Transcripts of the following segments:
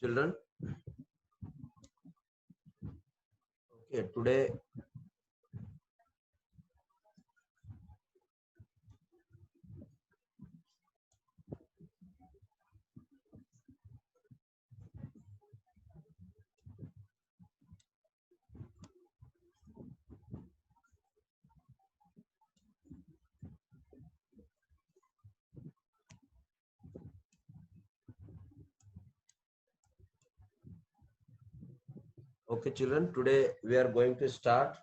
children. Okay, today okay children, today we are going to start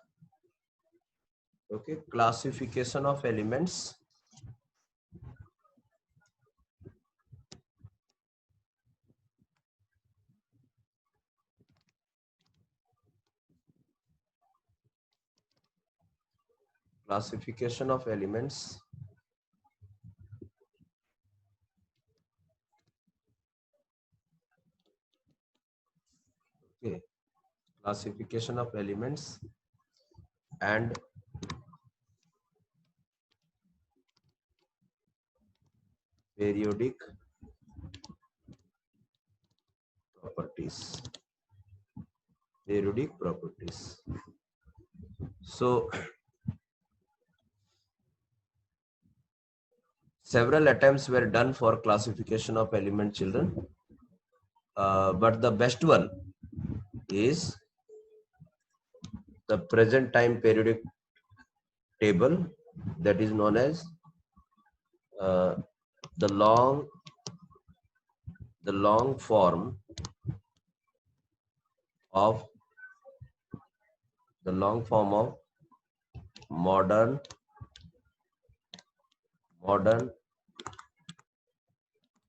classification of elements. Classification of elements. Okay, classification of elements and periodic properties. Periodic properties. So several attempts were done for classification of element, children, but the best one is the present time periodic table, that is known as uh, the long form of modern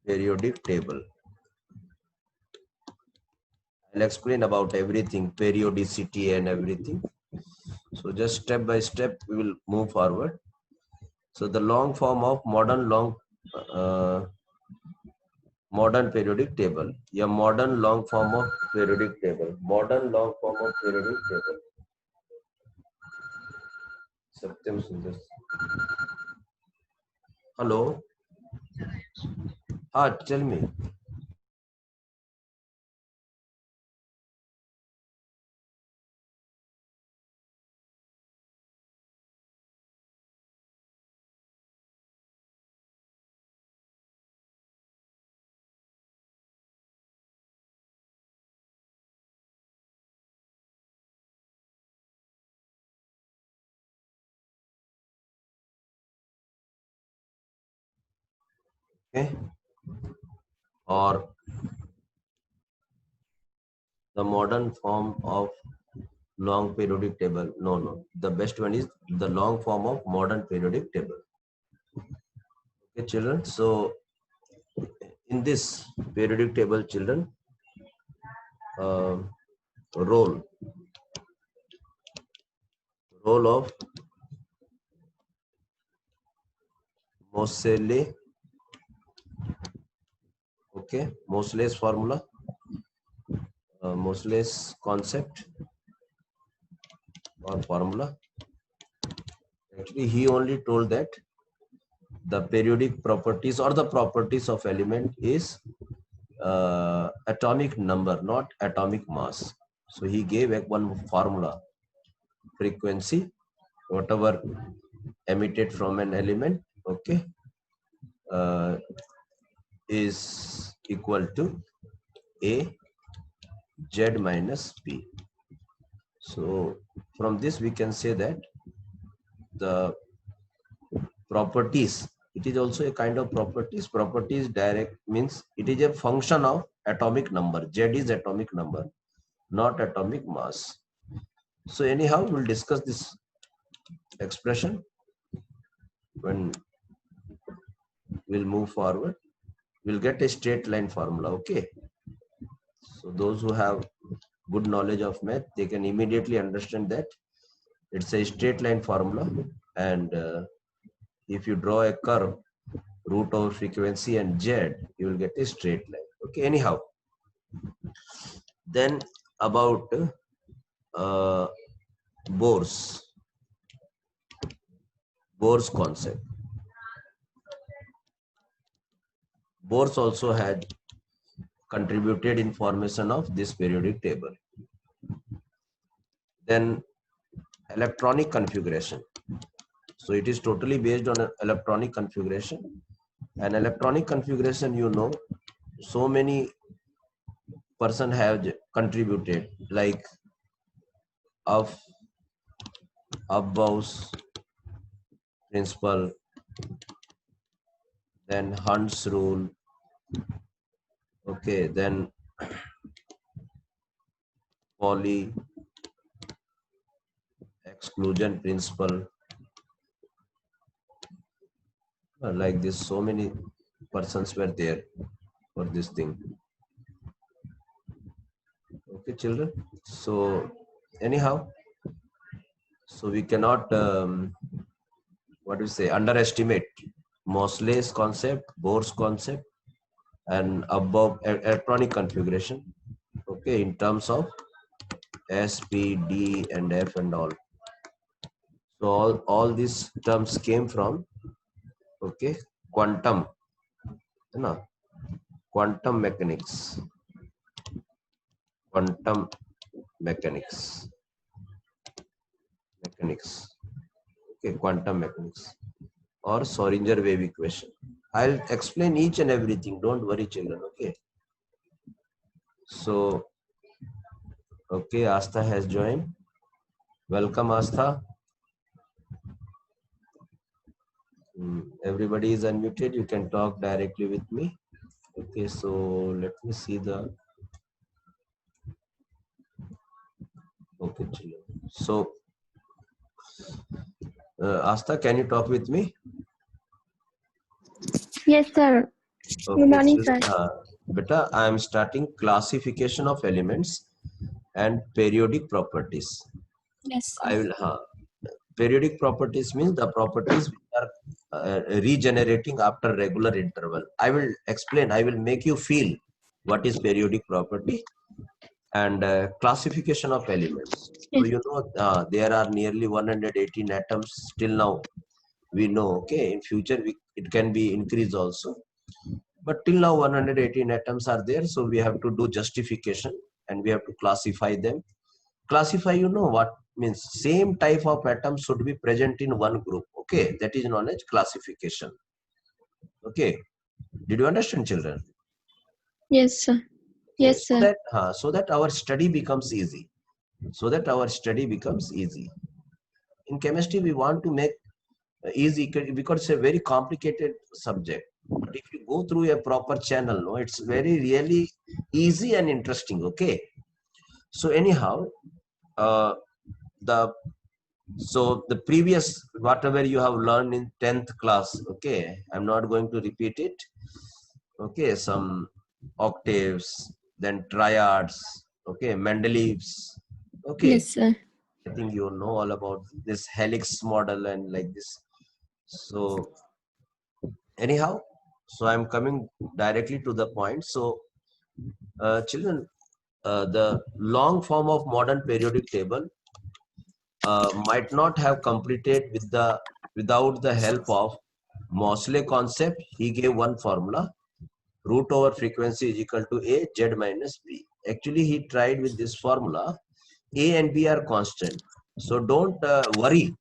periodic table. I'll explain about everything, periodicity and everything. So just step by step we will move forward. So the long form of modern periodic table. Yeah, modern long form of periodic table. Modern long form of periodic table. Satyam Sundar. Hello. Tell me. Okay. Or the modern form of long periodic table. No. The best one is the long form of modern periodic table. Okay, children. So in this periodic table, children, uh, role of Moseley. Okay, Moseley's formula, Moseley's concept or formula. Actually, he only told that the periodic properties or the properties of element is atomic number, not atomic mass. So he gave one formula: frequency, whatever emitted from an element, okay, is equal to A Z minus P. So from this we can say that the properties, it is also a kind of properties. Properties direct means it is a function of atomic number. Z is atomic number, not atomic mass. So anyhow, we'll discuss this expression when we'll move forward. We'll get a straight line formula. Okay. So those who have good knowledge of math, they can immediately understand that it's a straight line formula, and if you draw a curve, root over frequency and Z, you will get a straight line. Okay, anyhow, then about Bohr's concept. Bohr also had contributed in formation of this periodic table. Then electronic configuration. So it is totally based on electronic configuration. And electronic configuration, you know, so many person have contributed, like of Bow's principle, then Hunt's rule, okay, then Pauli exclusion principle, like this. So many persons were there for this thing. Okay, children. So anyhow, so we cannot what do you say, underestimate Mosley's concept, Bohr's concept, and above electronic configuration, okay, in terms of S, P, D, and F and all. So all these terms came from, okay, quantum, you know, quantum mechanics, quantum mechanics, okay, quantum mechanics, or Schrodinger wave equation. I'll explain each and everything. Don't worry, children. Okay. So, okay, Astha has joined. Welcome, Astha. Everybody is unmuted. You can talk directly with me. Okay, so let me see the. Okay, children. So, Astha, can you talk with me? Yes, sir. Okay, Good morning, sir. Beta, I am starting classification of elements and periodic properties. Yes, sir. I will. Periodic properties means the properties which are regenerating after regular interval. I will explain. I will make you feel what is periodic property and classification of elements. So Yes. you know there are nearly 118 atoms till now. We know, okay, in future it can be increased also, but till now 118 atoms are there. So we have to do justification and we have to classify them. Classify, you know what means? Same type of atom should be present in one group. Okay, that is known as classification. Okay, did you understand, children? Yes, sir. Okay, Yes, sir. so that our study becomes easy. So that our study becomes easy. In chemistry, we want to make easy because it's a very complicated subject. But if you go through a proper channel, no, it's very really easy and interesting. Okay. So anyhow, the so the previous whatever you have learned in 10th class, okay, I'm not going to repeat it. Okay, some octaves, then triads, okay, Mendeleev's, okay. Yes, sir. I think you know all about this helix model and like this. So anyhow, so I'm coming directly to the point. So children, the long form of modern periodic table might not have completed without the help of Mosley concept. He gave one formula: root over frequency is equal to A Z minus B. Actually, he tried with this formula. A and B are constant. So don't worry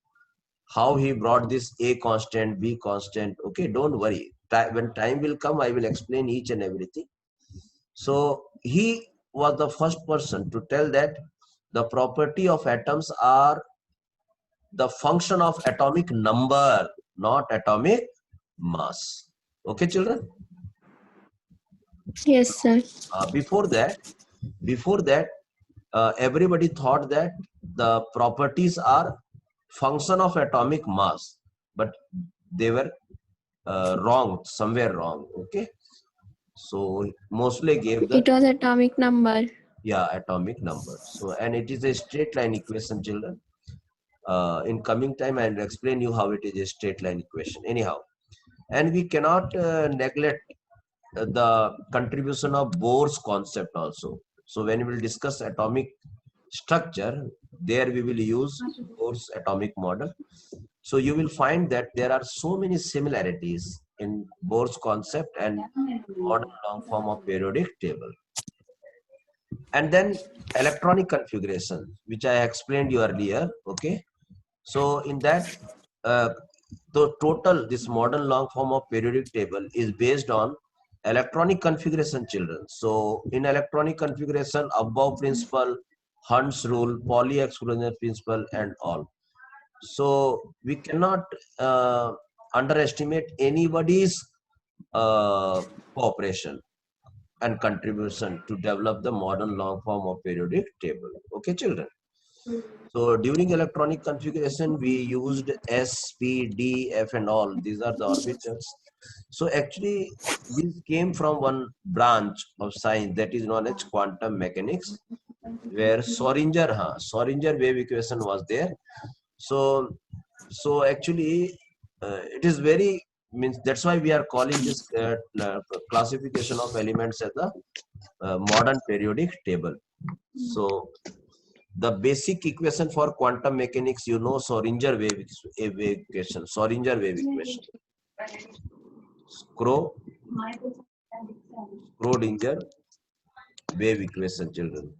how he brought this A constant, B constant. Okay, don't worry. When time will come, I will explain each and everything. So he was the first person to tell that the property of atoms are the function of atomic number, not atomic mass. Okay, children? Yes, sir. Before that, everybody thought that the properties are function of atomic mass, but they were wrong, somewhere wrong. Okay, so Mosley gave the It was atomic number. atomic number. So, and it is a straight line equation, children. In coming time, I will explain you how it is a straight line equation. Anyhow, and we cannot neglect the contribution of Bohr's concept also. So when we will discuss atomic structure, there we will use Bohr's atomic model. So you will find that there are so many similarities in Bohr's concept and modern long form of periodic table. And then electronic configuration, which I explained you earlier. Okay, so in that, the total this modern long form of periodic table is based on electronic configuration, children. So in electronic configuration, above principle, Hund's rule, Pauli exclusion principle, and all. So we cannot underestimate anybody's cooperation and contribution to develop the modern long form of periodic table. Okay, children. So during electronic configuration, we used S, P, D, F, and all. These are the orbitals. So actually, this came from one branch of science that is known as quantum mechanics, where Schrodinger wave equation was there. So actually, it is very means that's why we are calling this classification of elements as the modern periodic table. So the basic equation for quantum mechanics, you know, Schrodinger wave equation, Schrodinger wave equation, Schrodinger wave equation, children.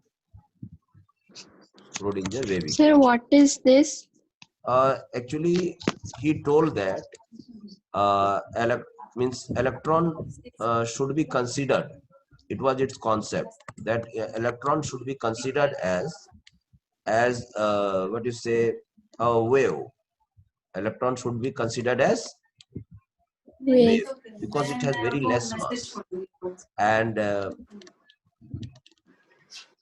Schrodinger wave equation. Sir, what is this? Actually, he told that electron should be considered. It was its concept that electron should be considered as what you say, a wave. Electron should be considered as wave because it has very less mass, and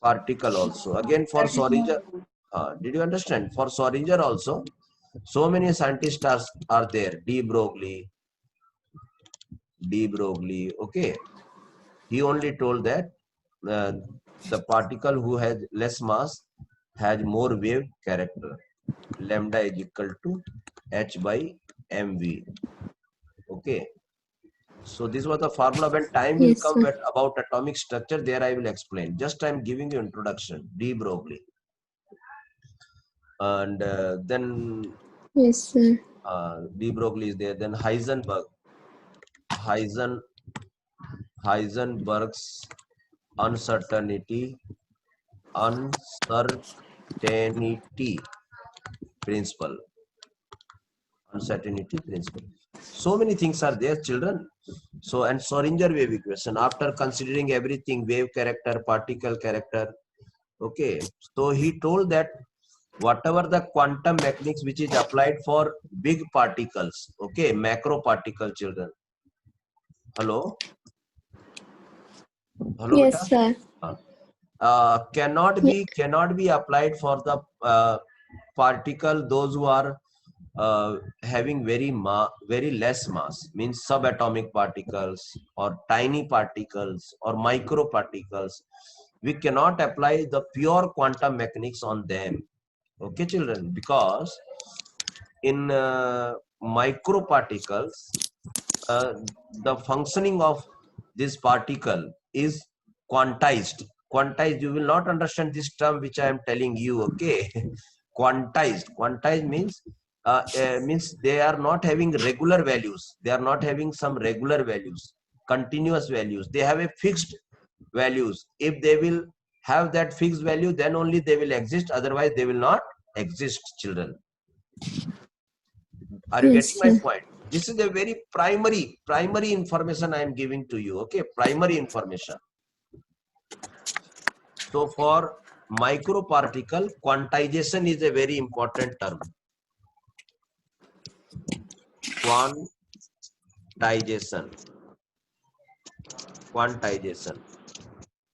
particle also. Again, for Schrodinger, did you understand? For Schrodinger also, so many scientists are there. De Broglie. Okay, he only told that the particle who has less mass has more wave character. Lambda is equal to h by mv. Okay, so this was the formula. When time will Yes, come sir. about atomic structure, there I will explain. Just I am giving you introduction. De Broglie, and then Yes, sir. De Broglie is there. Then Heisenberg's uncertainty principle. Uncertainty principle. So many things are there, children. So, and Schrodinger wave equation, after considering everything, wave character, particle character. Okay, so he told that whatever the quantum mechanics which is applied for big particles, okay, macro particle, children. Hello? Hello, Yes, beta? sir. Cannot be applied for the particle those who are having very less mass, means subatomic particles or tiny particles or micro particles. We cannot apply the pure quantum mechanics on them. Okay, children, because in micro particles, the functioning of this particle is quantized. Quantized, you will not understand this term which I am telling you. Okay, quantized means they are not having regular values. They are not having some regular values, continuous values. They have a fixed values. If they will have that fixed value, then only they will exist. Otherwise, they will not exist, children. Are you Yes, getting my sir. point? This is a very primary information I am giving to you. Okay, primary information. So for microparticle, quantization is a very important term.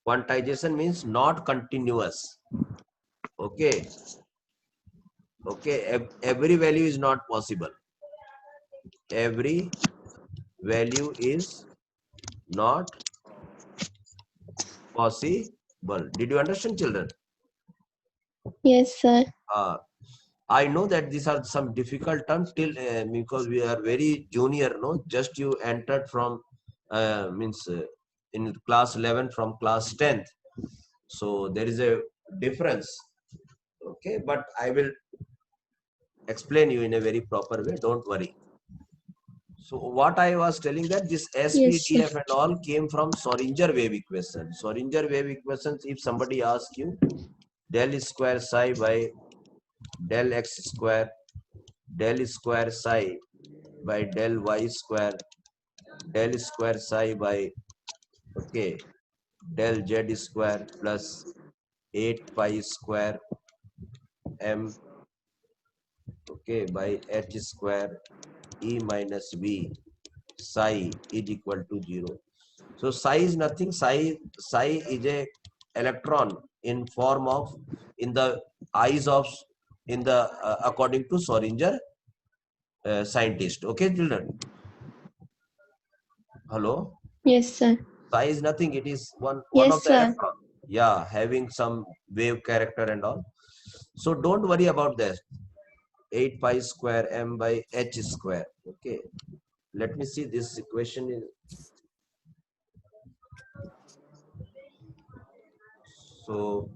Quantization means not continuous. Okay, every value is not possible. Every value is not possible. Did you understand, children? Yes, sir. I know that these are some difficult terms till because we are very junior, no? Just you entered from in class 11 from class 10th. So there is a difference. Okay, but I will explain you in a very proper way. Don't worry. So what I was telling that this SPDF and all came from Schrodinger wave equation. Schrodinger wave equations, if somebody asks you del square psi by del x square psi by del y square psi by del z square plus 8 pi square m by h square e minus v psi is equal to 0. So psi is nothing. Psi is a electron in form of in the eyes of in the according to Schrodinger scientist. Okay, children. Hello. Yes, sir. Psi is nothing. It is one Yes, of the sir. electron. Yeah, having some wave character and all. So don't worry about that. 8 pi square m by h square. Okay. Let me see this equation is so.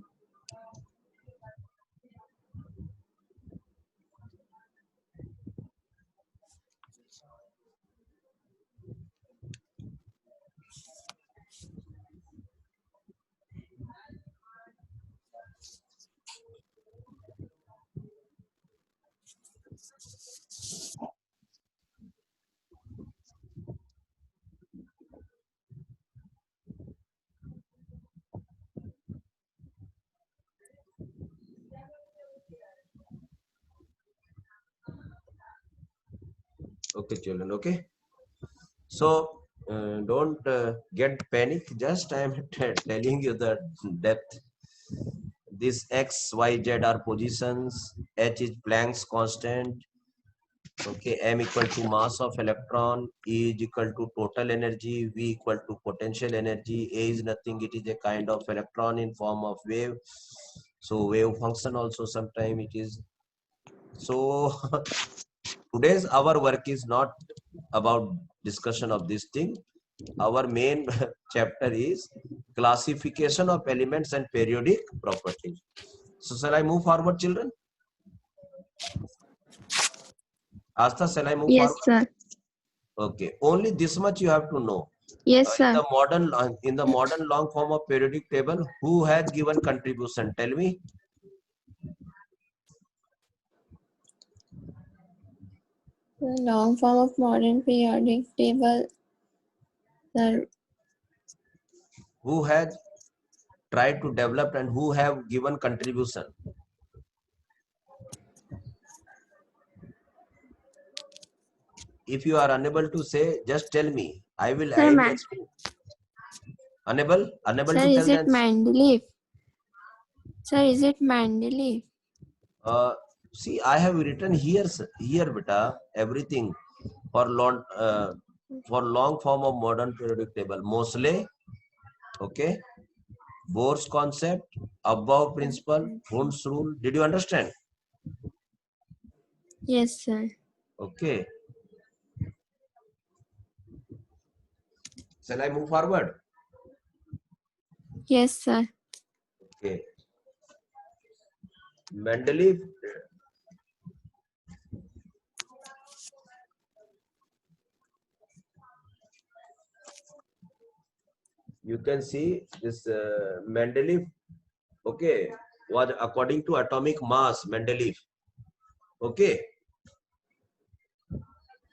Okay, children. Okay. So don't get panic. Just I am telling you the depth. This x, y, z are positions. H is Planck's constant. Okay, m equal to mass of electron. E is equal to total energy. V equal to potential energy. A is nothing. It is a kind of electron in form of wave. So wave function also sometime it is. So today's our work is not about discussion of this thing. Our main chapter is classification of elements and periodic properties. So shall I move forward, children? Asta, shall I move Yes, forward? sir. Okay. Only this much you have to know. Yes, In sir. the modern long form of periodic table, who has given contribution? Tell me. The long form of modern periodic table. The Who has tried to develop and who have given contribution? If you are unable to say, just tell me. I will sir, explain. Unable sir, to is tell it them. Mendeleev? Sir, is it Mendeleev? See, I have written here, beta, everything for long form of modern periodic table. Mosley, okay, Bohr's concept, above principle, Hund's rule. Did you understand? Yes, sir. Okay. Shall I move forward? Yes, sir. Okay. Mendeleev. You can see this Mendeleev. Okay, was according to atomic mass. Mendeleev. Okay.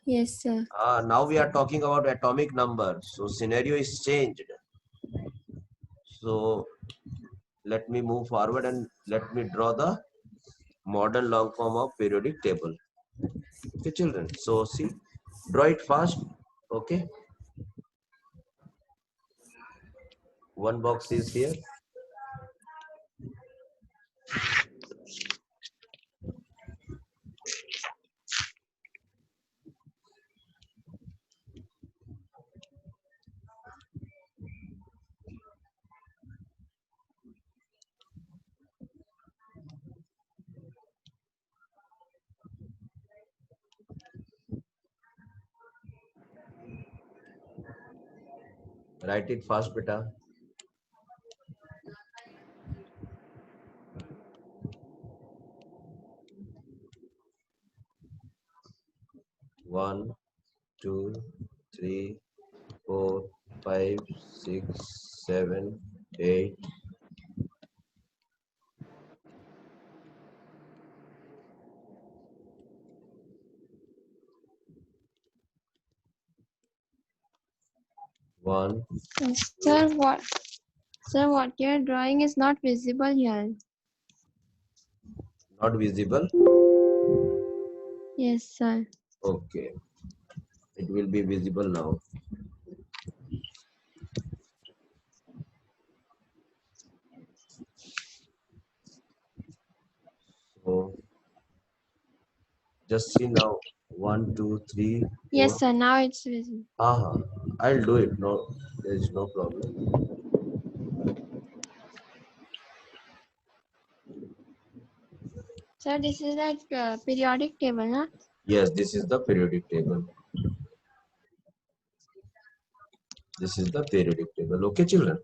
Yes, sir. Now we are talking about atomic number. So scenario is changed. So let me move forward and let me draw the modern long form of periodic table. Okay, children. So see, draw it fast. Okay. One box is here. Write it fast, beta. One, two, 5, 6, 7, 8. One. Sir, what you're drawing is not visible here. Not visible. Yes, sir. Okay. It will be visible now. So just see now. 1, 2, 3, 4. Yes, sir. Now it's visible. I'll do it. No, there is no problem. Sir, this is that periodic table, huh? Yes, this is the periodic table. This is the periodic table. Okay, children.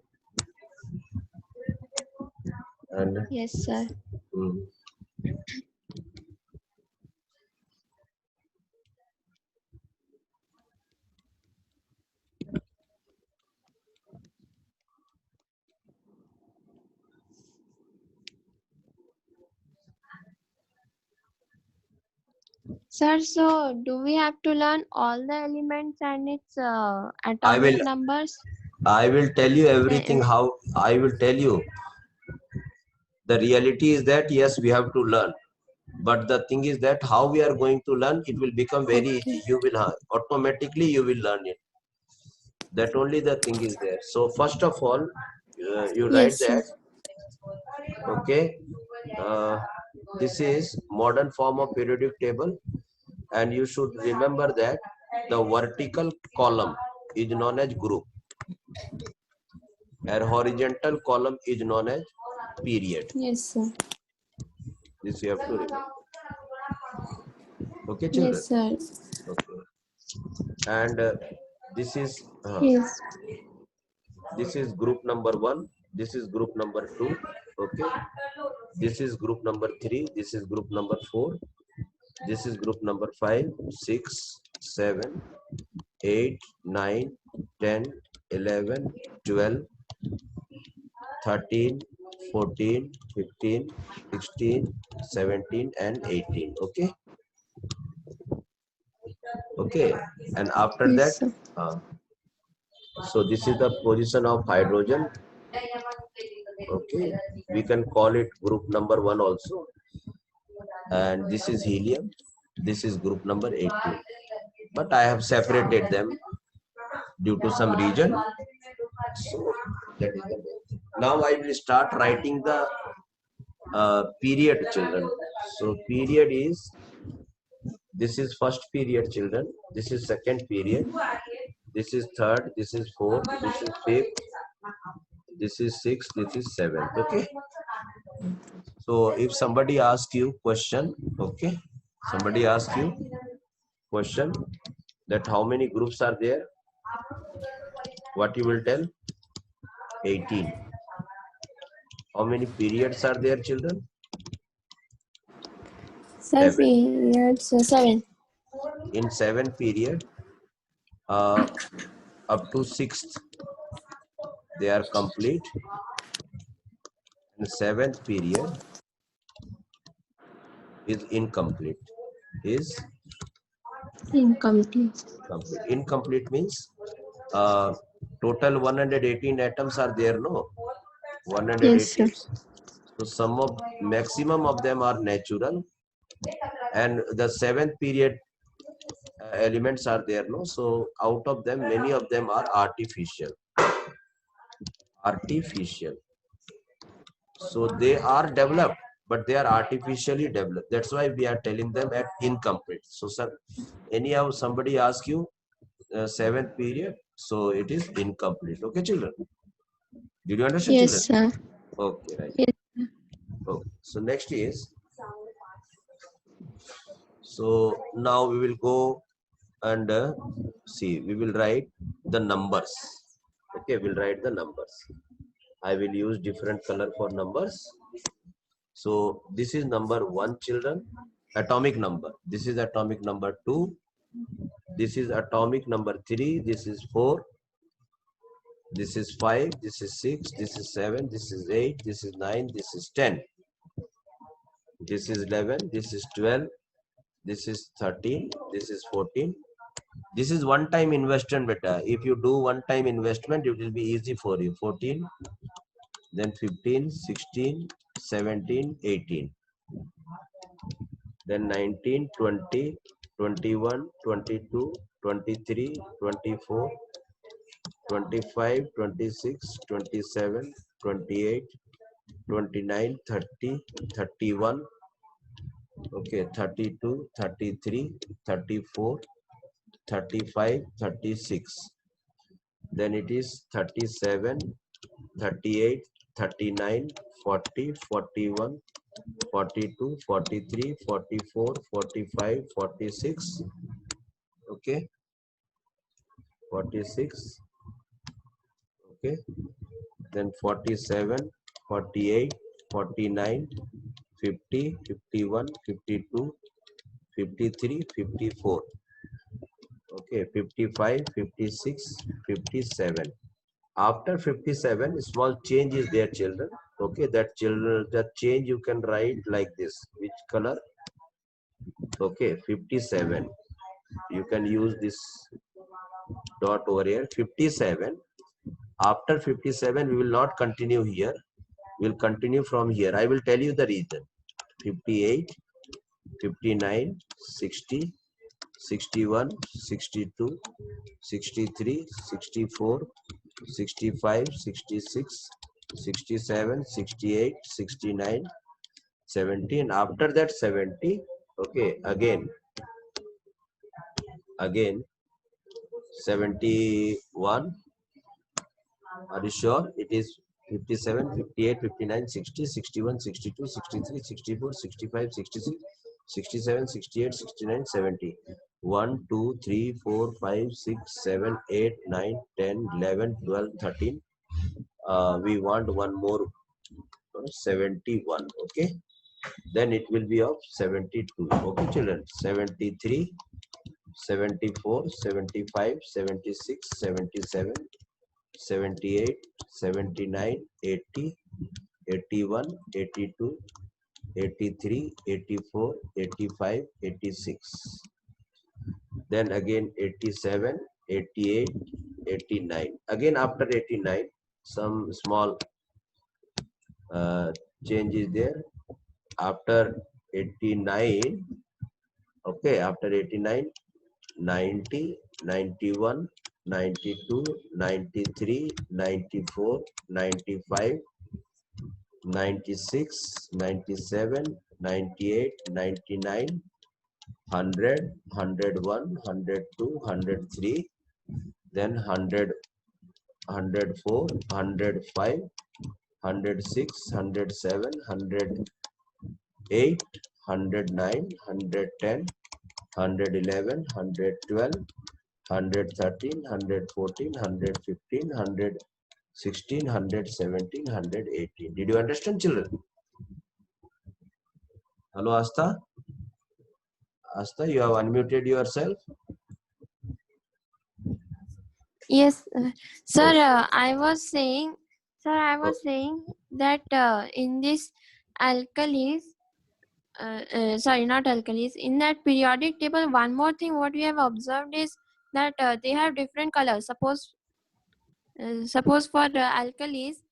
And Yes, sir. mm, Sir, so do we have to learn all the elements and its I atomic will numbers? I will tell you everything Eh, how I will tell you. The reality is that yes, we have to learn. But the thing is that how we are going to learn, it will become very Okay. easy. You will automatically you will learn it. That only the thing is there. So first of all, you write Yes, sir. that. Okay. Uh, this is modern form of periodic table, and you should remember that the vertical column is known as group, and horizontal column is known as period. Yes, sir. This you have to remember. Okay, children. Yes, sir. Okay. And this is Yes. group number 1. This is group number 2. Okay. This is group number 3. This is group number 4. This is group number 5, 6, 7, 8, 9, 10, 11, 12, 13, 14, 15, 16, 17, and 18. Okay. Okay. And after that, Yes, sir. so this is the position of hydrogen. Okay. We can call it group number 1 also. And this is helium. This is group number 18. But I have separated them due to some reason. So that is the main thing. Now I will start writing the period, children. So period is, this is first period, children. This is second period. This is third. This is fourth. This is fifth. This is sixth. This is seventh. Okay. So if somebody asks you question, okay, somebody asks you question that how many groups are there, what you will tell? 18. How many periods are there, children? Sir, 7. periods 7. In 7 period, up to 6th, they are complete. And 7th period is incomplete. Is Incomplete. complete. Incomplete means total 118 atoms are there, no? Yes, sir. 118. So some of maximum of them are natural, and the 7th period elements are there, no? So out of them, many of them are artificial. Artificial. So they are developed, but they are artificially developed. That's why we are telling them at incomplete. So sir, anyhow, somebody asks you 7th period, so it is incomplete. Okay, children. Did you understand, Yes, children? sir. Okay, right. Yes. Okay. So next is, so now we will go and see. We will write the numbers. Okay, we'll write the numbers. I will use different color for numbers. So this is number 1, children, atomic number. This is atomic number 2. This is atomic number 3. This is 4. This is 5, this is 6, this is 7, this is 8, this is 9, this is 10. This is 11, this is 12, this is 13, this is 14. This is one time investment beta. If you do one time investment, it will be easy for you. 14, then 15, 16, 17, 18. Then 19, 20, 21, 22, 23, 24, 25, 26, 27, 28, 29, 30, 31, okay, 32, 33, 34, 35, 36. Then it is 37, 38, 39, 40, 41, 42, 43, 44, 45, 46. Okay, 46. Okay, then 47, 48, 49, 50, 51, 52, 53, 54. Okay, 55, 56, 57. After 57, small change is there, children. Okay, that change you can write like this. Which color? Okay, 57. You can use this dot over here. 57. After 57, we will not continue here. We'll continue from here. I will tell you the reason. 58, 59, 60, 61, 62, 63, 64, 65, 66, 67, 68, 69, 70, and after that 70, okay, again 71. Are you sure? It is 57, 58, 59, 60, 61, 62, 63, 64, 65, 66, 67, 68, 69, 70. 1, 2, 3, 4, 5, 6, 7, 8, 9, 10, 11, 12, 13. We want one more 71. Okay. Then it will be of 72. Okay, children. 73, 74, 75, 76, 77, 78, 79, 80, 81, 82, 83, 84, 85, 86. Then again 87, 88, 89. Again after 89, some small change is there. After 89, okay, after 89, 90, 91, 92, 93, 94, 95, 96, 97, 98, 99, 100, 101, 102, 103, then 100, 104, 105, 106, 107, 108, 109, 110, 111, 112, 113, 114, 115, 116, 117, 118. Did you understand, children? Hello, Asta? Asta, you have unmuted yourself. Yes, sir. Oh. I was saying, that in this alkalis, sorry, not alkalis. In that periodic table, one more thing what we have observed is that they have different colors. Suppose for alkalis,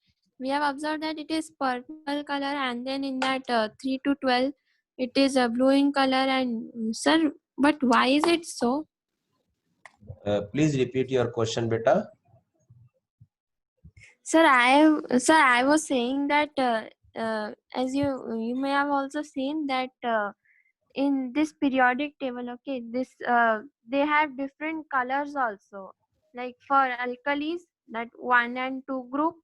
we have observed that it is purple color, and then in that 3 to 12, it is a blue in color. And sir, but why is it so? Please repeat your question, beta. Sir, I was saying that as you may have also seen that in this periodic table, okay, this they have different colors also. Like for alkalis, that 1 and 2 group,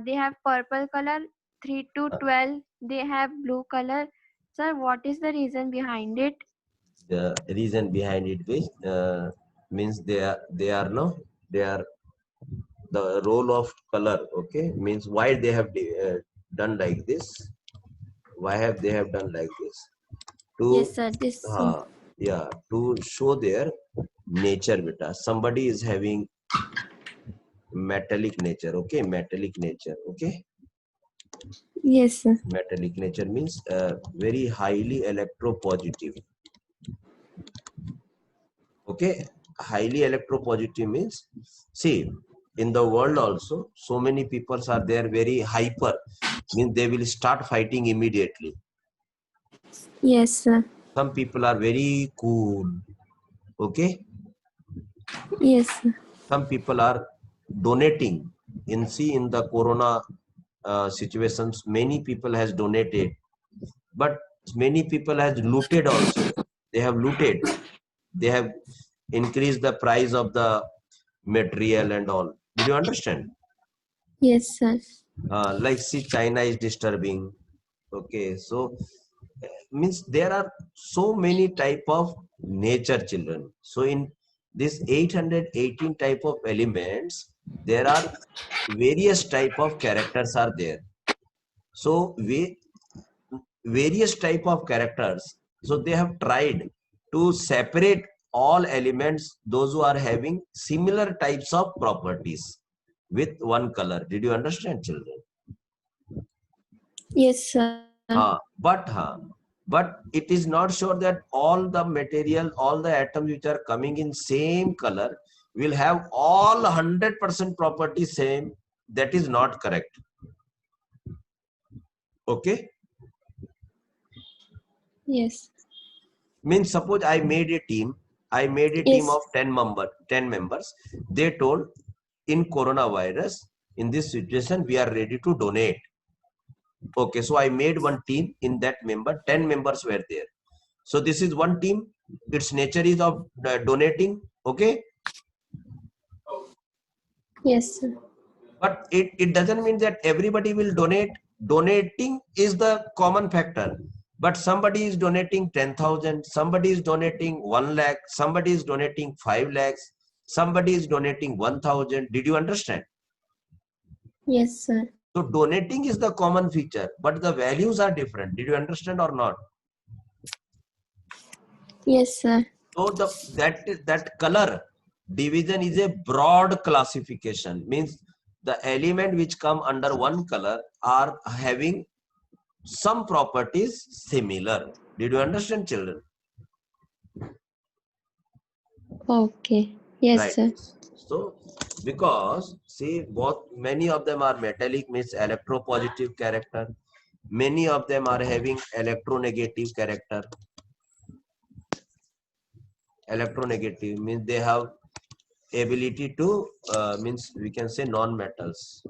they have purple color. 3 to 12, they have blue color. Sir, what is the reason behind it? The reason behind it means they are no, they are the role of color. Okay, means why they have done like this. Why have they have done like this? Yes, To sir. This. yeah, to show their nature, beta. Somebody is having metallic nature. Okay, metallic nature. Okay, Yes, sir. metallic nature means very highly electropositive. Okay, highly electropositive means, see, in the world also so many people are there very hyper, means they will start fighting immediately. Yes, sir. Some people are very cool. Okay, Yes, sir. some people are donating. In the corona situations, many people has donated, but many people has looted also. They have looted, they have increased the price of the material and all. Did you understand? Yes, sir. Like, see, China is disturbing. Okay, so means there are so many type of nature, children. So in this 818 type of elements, there are various type of characters are there. So we various type of characters. So they have tried to separate all elements, those who are having similar types of properties with one color. Did you understand, children? Yes, sir. But it is not sure that all the material, all the atoms which are coming in same color will have all 100% property same. That is not correct. Okay, Yes. means suppose I made a team. I made a team Yes. of 10 members. They told, in coronavirus, in this situation, we are ready to donate. Okay, so I made one team. In that member, 10 members were there. So this is one team. Its nature is of donating. Okay, Yes, sir. but it doesn't mean that everybody will donate. Donating is the common factor. But somebody is donating 10,000, somebody is donating 1 lakh, somebody is donating 5 lakhs, somebody is donating 1,000. Did you understand? Yes, sir. So donating is the common feature, but the values are different. Did you understand or not? Yes, sir. So that color division is a broad classification. Means the element which come under one color are having some properties similar. Did you understand, children? Okay. Yes, Right. sir. So because see, both many of them are metallic, means electropositive character. Many of them are having electronegative character. Electronegative means they have ability to means we can say non-metals.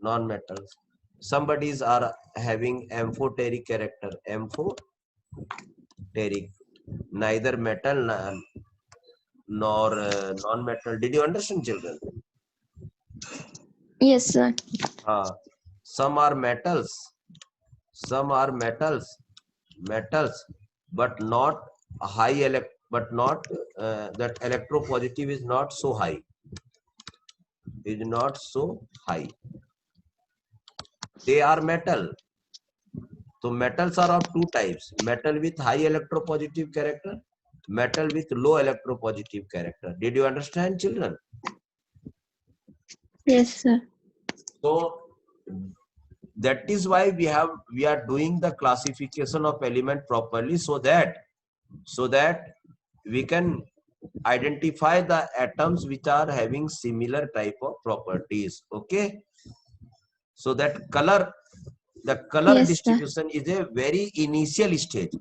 Non-metals. Somebody's are having amphoteric character. Amphoteric, neither metal nor non-metal. Did you understand, children? Yes, sir. Some are metals. Some are metals, but not high but not that electropositive is not so high. Is not so high. They are metal. So metals are of two types: metal with high electropositive character, metal with low electropositive character. Did you understand, children? Yes, sir. So that is why we are doing the classification of element properly, so that we can identify the atoms which are having similar type of properties. Okay, so that the color Yes, sir. distribution is a very initial stage.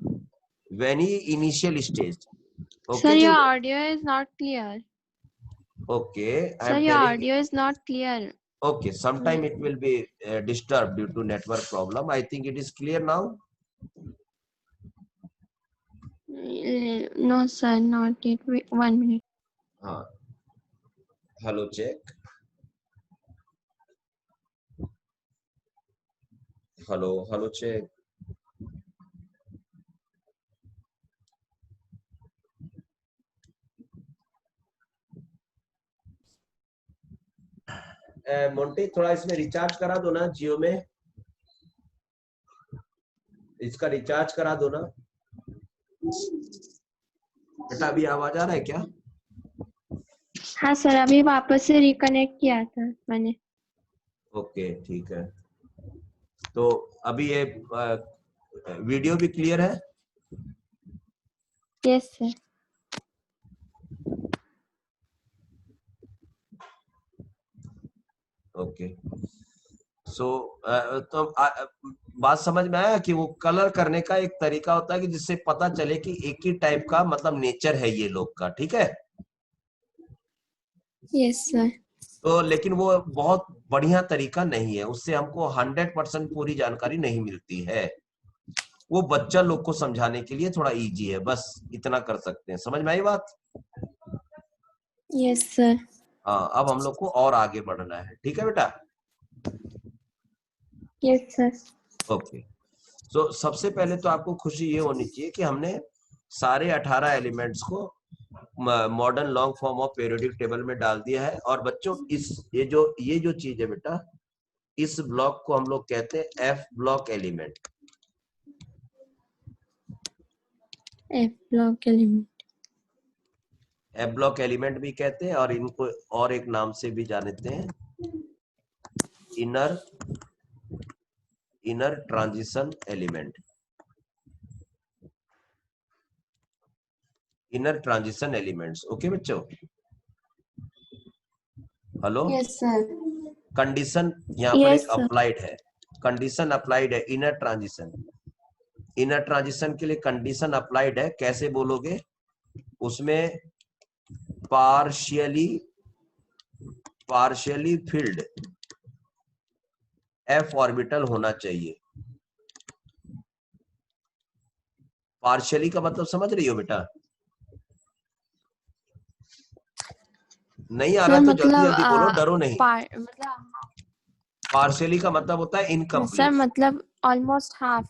Very initial stage. Sir, Okay, your children. audio is not clear. Okay, I Sir, am your telling. audio is not clear. Okay, sometime it will be disturbed due to network problem. I think it is clear now. No, sir, not yet. Wait, 1 minute. Hello, check. Hello, check. Monty, थोड़ा इसमें recharge करा दो ना, जियो में इसका recharge करा दो ना बेटा। अभी आवाज आ रहा है क्या? हाँ सर, अभी वापस से रिकनेक्ट किया था मैंने। ओके ठीक है, तो अभी ये वीडियो भी क्लियर है? Yes sir. ओके, सो तो बात समझ में आया कि वो कलर करने का एक तरीका होता है कि जिससे पता चले कि एक ही टाइप का मतलब नेचर है ये लोग का, ठीक है। Yes sir. तो लेकिन वो बहुत बढ़िया तरीका नहीं है, उससे हमको 100% पूरी जानकारी नहीं मिलती है। वो बच्चा लोग को समझाने के लिए थोड़ा इजी है, बस इतना कर सकते हैं। समझ में आई बात? Yes sir. हाँ, अब हम लोग को और आगे बढ़ना है, ठीक है बेटा। Yes sir. ओके, तो सबसे पहले तो आपको खुशी ये होनी चाहिए कि हमने सारे 18 एलिमेंट्स को modern long form of periodic table में डाल दिया है। और बच्चों इस ये जो चीज है बेटा, इस ब्लॉक को हम लोग कहते हैं F block element. F block element. F block element भी कहते हैं, और इनको और एक नाम से भी जानते हैं, inner transition element. Inner transition elements, okay बच्चों। Hello, yes sir. कंडीशन यहाँ पर एक यस सर। अप्लाइड है, कंडीशन अप्लाइड है इनर ट्रांजिशन। इनर ट्रांजिशन के लिए कंडीशन अप्लाइड है, कैसे बोलोगे? उसमें पार्शियली फील्ड एफ ऑर्बिटल होना चाहिए। पार्शियली का मतलब समझ रही हो बेटा? नहीं आ रहा सर तो जल्दी मतलब जल्दी बोलो, डरो नहीं। मतलब पार्शियली का मतलब होता है सर इनकम्प्लीट, मतलब almost half.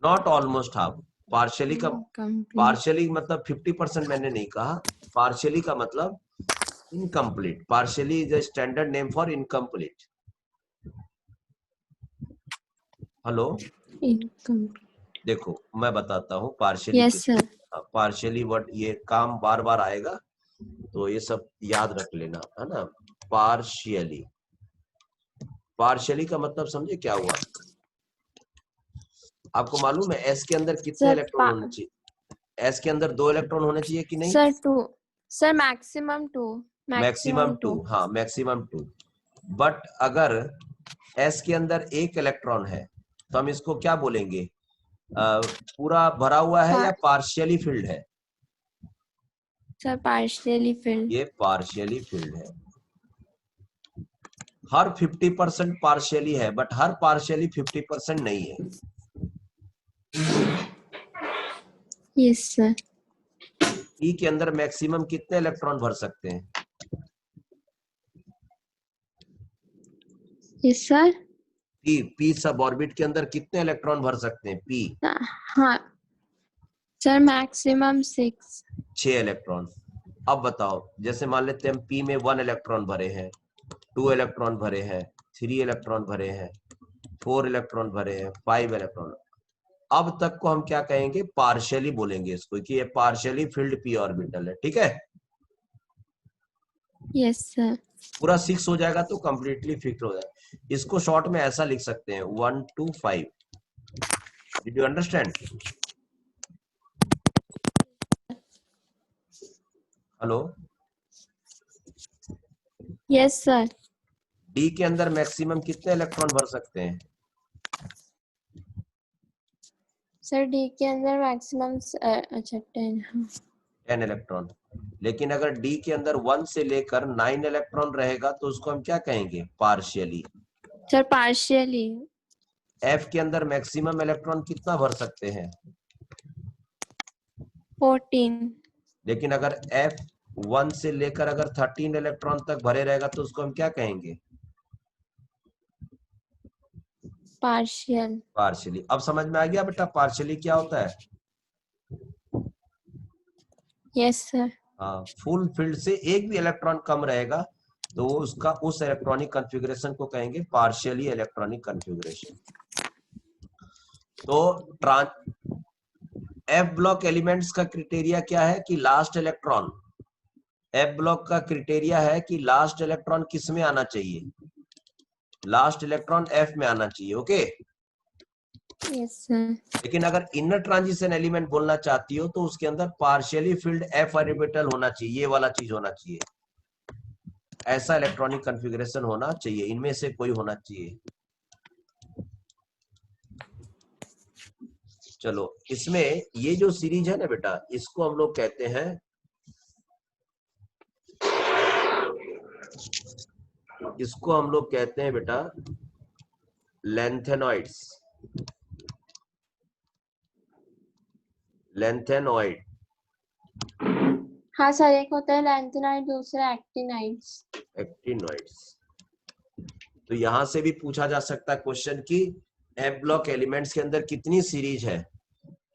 Not almost half. Partially का इनकम्प्लीट। पार्शियली मतलब 50% मैंने नहीं कहा। पार्शियली का मतलब incomplete. Partially is a standard name for incomplete. Hello, incomplete. देखो मैं बताता हूँ पार्शियली यस किसको। सर। पार्शियली वर्ड ये काम बार बार आएगा, तो ये सब याद रख लेना, है ना। पार्शियली, पार्शियली का मतलब समझे क्या हुआ? आपको मालूम है एस के अंदर कितने सर इलेक्ट्रॉन होने चाहिए? एस के अंदर 2 इलेक्ट्रॉन होने चाहिए कि नहीं? Sir two. Sir maximum two. Maximum maximum 2, two. हाँ मैक्सिमम 2। बट अगर एस के अंदर 1 इलेक्ट्रॉन है तो हम इसको क्या बोलेंगे? पूरा भरा हुआ है या पार्शियली फिल्ड है? Sir partially field. ये पार्शियली फिल्ड है। हर 50% पार्शियली है, बट हर पार्शियली 50% नहीं है। Yes sir. ई के अंदर मैक्सिमम कितने इलेक्ट्रॉन भर सकते हैं? Yes sir. पी सब ऑर्बिट के अंदर कितने इलेक्ट्रॉन भर सकते हैं पी? हाँ सर, मैक्सिमम 6। 6 इलेक्ट्रॉन। अब बताओ, जैसे मान लेते हैं हम पी में 1 इलेक्ट्रॉन भरे हैं, 2 इलेक्ट्रॉन भरे हैं, 3 इलेक्ट्रॉन भरे हैं, 4 इलेक्ट्रॉन भरे हैं, 5 इलेक्ट्रॉन। अब तक को हम क्या कहेंगे? पार्शियली बोलेंगे इसको, कि ये पार्शियली फिल्ड पी ऑर्बिटल है, ठीक है। Yes sir. पूरा 6 हो जाएगा तो कंप्लीटली फिक्स हो जाएगा। इसको शॉर्ट में ऐसा लिख सकते हैं 1 2 5। Did you understand? Hello, yes sir. D के अंदर मैक्सिमम कितने इलेक्ट्रॉन भर सकते हैं? सर डी के अंदर मैक्सिमम अच्छा 10। 10 इलेक्ट्रॉन। लेकिन अगर डी के अंदर 1 से लेकर 9 इलेक्ट्रॉन रहेगा तो उसको हम क्या कहेंगे? पार्शियली। Sir partially. एफ के अंदर मैक्सिमम इलेक्ट्रॉन कितना भर सकते हैं? 14। लेकिन अगर एफ 1 से लेकर अगर 13 इलेक्ट्रॉन तक भरे रहेगा तो उसको हम क्या कहेंगे? पार्शियल। पार्शियली। अब समझ में आ गया बेटा पार्शियली क्या होता है? Yes sir. हाँ, फुल फील्ड से एक भी इलेक्ट्रॉन कम रहेगा तो वो उसका उस इलेक्ट्रॉनिक कॉन्फ़िगरेशन को कहेंगे पार्शियली इलेक्ट्रॉनिक कॉन्फ़िगरेशन। तो एफ ब्लॉक एलिमेंट्स का क्राइटेरिया क्या है? कि लास्ट इलेक्ट्रॉन एफ ब्लॉक का क्राइटेरिया है कि लास्ट इलेक्ट्रॉन किस में आना चाहिए, लास्ट इलेक्ट्रॉन एफ में आना चाहिए। Okay yes sir. लेकिन अगर इनर ट्रांजिशन एलिमेंट बोलना चाहती हो तो उसके अंदर पार्शियली फिल्ड एफ ऑर्बिटल होना चाहिए, ये वाला चीज होना चाहिए, ऐसा इलेक्ट्रॉनिक कॉन्फ़िगरेशन होना चाहिए, इनमें से कोई होना चाहिए। चलो इसमें ये जो सीरीज है ना बेटा, इसको हम लोग कहते हैं, इसको हम लोग कहते हैं बेटा लेंथेनॉइड्स, लेंथेनॉइड। हाँ सर, एक होता है लैंथेनाइड, दूसरा एक्टिनाइड्स। एक्टिनॉइड्स। तो यहां से भी पूछा जा सकता है क्वेश्चन कि एफ ब्लॉक एलिमेंट्स के अंदर कितनी सीरीज है,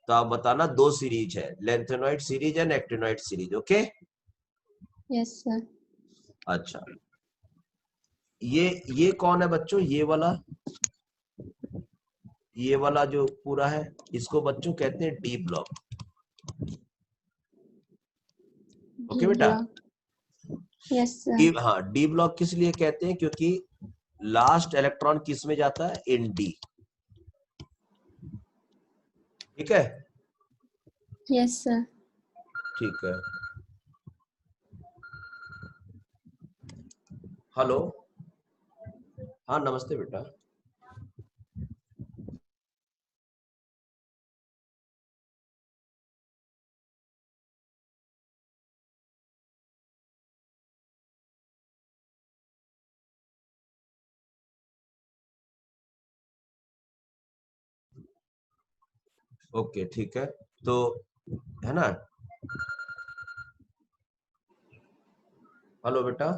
तो आप बताना 2 सीरीज है, lanthanoid series and actinoid series. Okay yes sir. अच्छा ये कौन है बच्चों, ये वाला जो पूरा है, इसको बच्चों कहते हैं डी ब्लॉक। ओके बेटा, यस सर। हाँ डी ब्लॉक किस लिए कहते हैं, क्योंकि लास्ट इलेक्ट्रॉन किस में जाता है, इन डी। ठीक है, यस सर। ठीक है। हेलो, हाँ नमस्ते बेटा। ओके ठीक है, तो है ना, हेलो बेटा।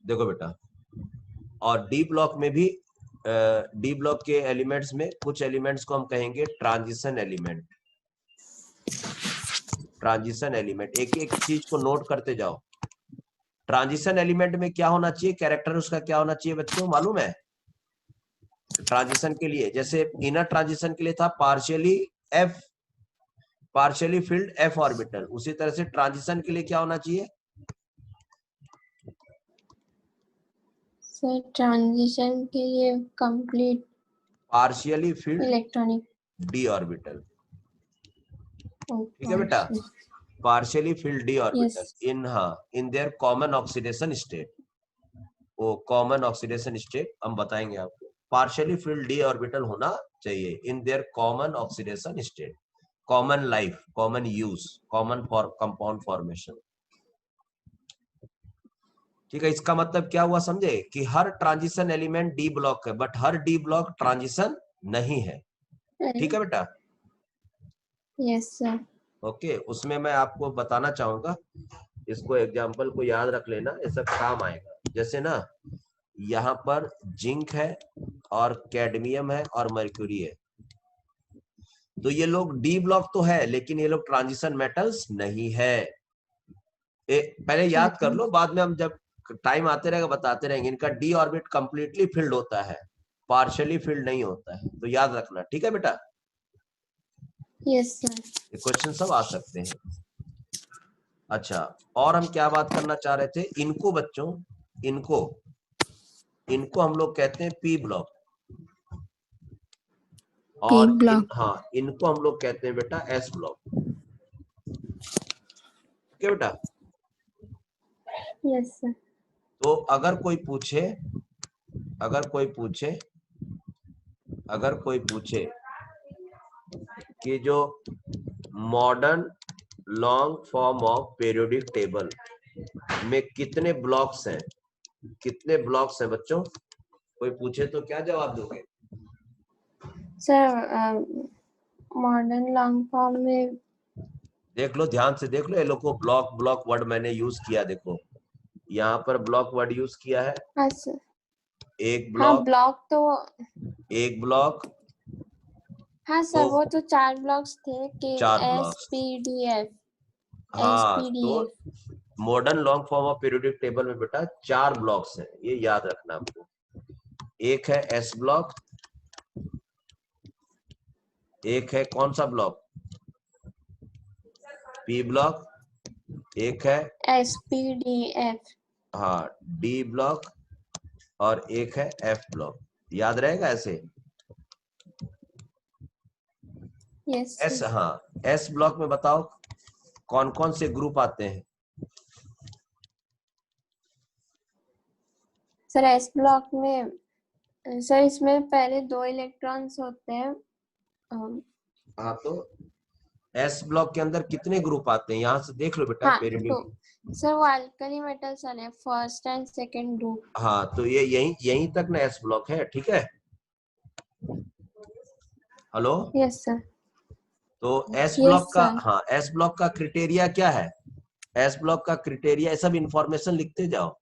देखो बेटा, और डी ब्लॉक में भी, डी ब्लॉक के एलिमेंट्स में कुछ एलिमेंट्स को हम कहेंगे ट्रांजिशन एलिमेंट। ट्रांजिशन एलिमेंट, एक एक चीज को नोट करते जाओ। ट्रांजिशन एलिमेंट में क्या होना चाहिए, कैरेक्टर उसका क्या होना चाहिए बच्चों, मालूम है? ट्रांजिशन के लिए, जैसे इनर ट्रांजिशन के लिए था पार्शियली फिल्ड एफ ऑर्बिटल, उसी तरह से ट्रांजिशन के लिए क्या होना चाहिए? सर ट्रांजिशन के लिए complete partially field electronic. D orbital. ठीक है बेटा, partially field D orbital in their common oxidation state. वो कॉमन ऑक्सीडेशन स्टेट हम बताएंगे आपको। पार्शियली फिल्ड डी ऑर्बिटल होना चाहिए in their common oxidation state, common life, common use, common for compound formation. ठीक है, इसका मतलब क्या हुआ समझे, कि हर ट्रांजिशन एलिमेंट डी ब्लॉक है, but her D block transition नहीं है। ठीक है बेटा, यस सर। ओके। उसमें मैं आपको बताना चाहूंगा, इसको एग्जाम्पल को याद रख लेना, ये सब काम आएगा। जैसे ना यहाँ पर जिंक है और कैडमियम है और मर्क्यूरी है, तो ये लोग डी ब्लॉक तो है लेकिन ये लोग ट्रांजिशन मेटल्स नहीं है। पहले याद कर लो, बाद में हम जब टाइम आते रहेगा बताते रहेंगे। इनका डी ऑर्बिट कंप्लीटली फिल्ड होता है, पार्शियली फिल्ड नहीं होता है, तो याद रखना। ठीक है बेटा, यस सर। ये क्वेश्चन सब आ सकते हैं। अच्छा, और हम क्या बात करना चाह रहे थे, इनको बच्चों, इनको इनको हम लोग कहते हैं पी ब्लॉक, और हाँ इनको हम लोग कहते हैं बेटा एस ब्लॉक। क्या बेटा? Yes sir. तो अगर कोई पूछे कि जो modern long form of periodic table में कितने ब्लॉक्स हैं बच्चों, कोई पूछे तो क्या जवाब दोगे? सर मॉडर्न लॉन्ग फॉर्म में देख लो, ध्यान से देख लो, ये लोग को ब्लॉक वर्ड मैंने यूज किया, देखो यहाँ पर ब्लॉक वर्ड यूज किया है। हाँ सर। एक हाँ ब्लॉक, ब्लॉक तो एक ब्लॉक, हाँ सर वो तो 4 ब्लॉक्स थे कि 4 ब्लॉक्स। SPDF हाँ, तो SPDF। Modern long form of periodic table में बेटा 4 ब्लॉक्स हैं, ये याद रखना आपको। एक है एस ब्लॉक, एक है कौन सा ब्लॉक, पी ब्लॉक, एक है SPDF। हाँ डी ब्लॉक, और एक है एफ ब्लॉक। याद रहेगा ऐसे? यस एस, हाँ एस ब्लॉक में बताओ कौन कौन से ग्रुप आते हैं? सर एस ब्लॉक में सर इसमें पहले 2 इलेक्ट्रॉन्स होते हैं। हाँ, तो एस ब्लॉक के अंदर कितने ग्रुप आते हैं यहाँ से देख लो बेटा हाँ पीरियोडिक। तो सर वो अल्कली मेटल्स वाले फर्स्ट एंड सेकंड ग्रुप। हाँ, तो ये यहीं तक ना एस ब्लॉक है, ठीक है। Hello, yes sir. तो एस यस ब्लॉक का, सर। हाँ एस ब्लॉक का क्राइटेरिया क्या है? एस ब्लॉक का क्राइटेरिया, ये सब इंफॉर्मेशन लिखते जाओ।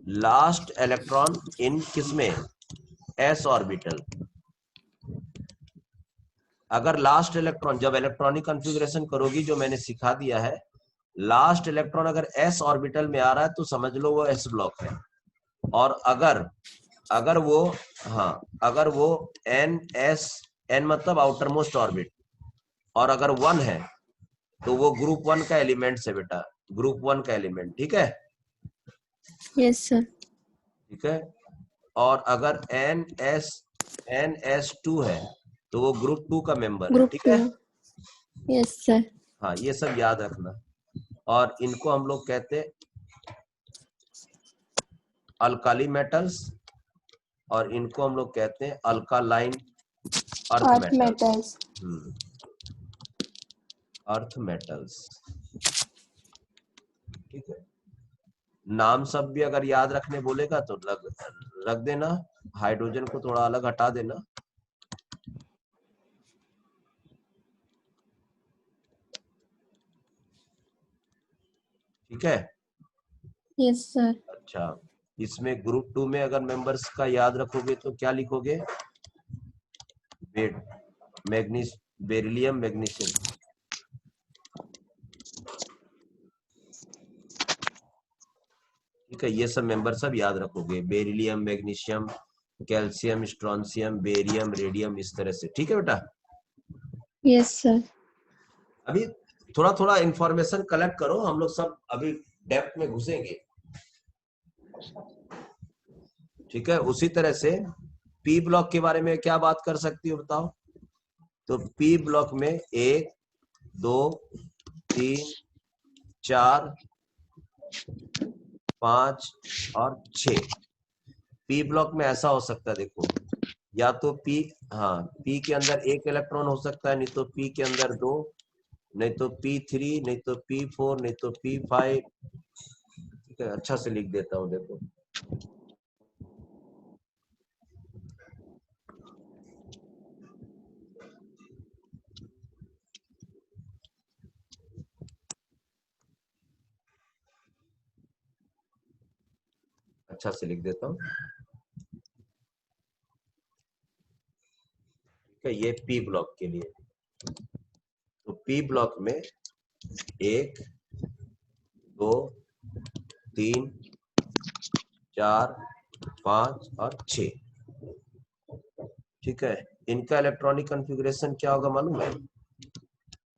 लास्ट इलेक्ट्रॉन इन किसमें, एस ऑर्बिटल। अगर लास्ट इलेक्ट्रॉन, जब इलेक्ट्रॉनिक कॉन्फ़िगरेशन करोगी जो मैंने सिखा दिया है, लास्ट इलेक्ट्रॉन अगर एस ऑर्बिटल में आ रहा है तो समझ लो वो एस ब्लॉक है। और अगर वो, हाँ अगर वो एन मतलब आउटर मोस्ट ऑर्बिट, और अगर 1 है तो वो ग्रुप 1 का एलिमेंट है बेटा, ग्रुप 1 का एलिमेंट, ठीक है। Yes sir. ठीक है, और अगर एन एस 2 है तो वो ग्रुप 2 का मेंबर है, ग्रुप ठीक 2। है। Yes sir. हाँ, ये सब याद रखना। और इनको हम लोग कहते हैं अल्काली मेटल्स, और इनको हम लोग कहते हैं alkaline earth earth metals. Metals. Earth metals, ठीक है। नाम सब भी अगर याद रखने बोलेगा तो रख देना, हाइड्रोजन को थोड़ा अलग हटा देना। ठीक है। Yes sir. अच्छा, इसमें ग्रुप 2 में अगर मेंबर्स का याद रखोगे तो क्या लिखोगे? मैग्नीस बेरिलियम मैग्नीशियम, ठीक है। ये सब मेंबर सब याद रखोगे, beryllium, magnesium, calcium, strontium, barium, radium, इस तरह से, ठीक है बेटा। Yes sir. अभी थोड़ा थोड़ा इंफॉर्मेशन कलेक्ट करो, हम लोग सब अभी डेप्थ में घुसेंगे, ठीक है। उसी तरह से पी ब्लॉक के बारे में क्या बात कर सकती हो बताओ? तो पी ब्लॉक में 1 2 3 4 5 और 6। पी ब्लॉक में ऐसा हो सकता है, देखो, या तो पी, हाँ पी के अंदर 1 इलेक्ट्रॉन हो सकता है, नहीं तो पी के अंदर 2, नहीं तो P3, नहीं तो P4, नहीं तो P5, ठीक है। अच्छा से लिख देता हूँ, देखो अच्छा से लिख देता हूँ, ठीक है। ये पी ब्लॉक के लिए, तो पी ब्लॉक में 1 2 3 4 5 और 6, ठीक है। इनका इलेक्ट्रॉनिक कॉन्फ़िगरेशन क्या होगा मालूम है?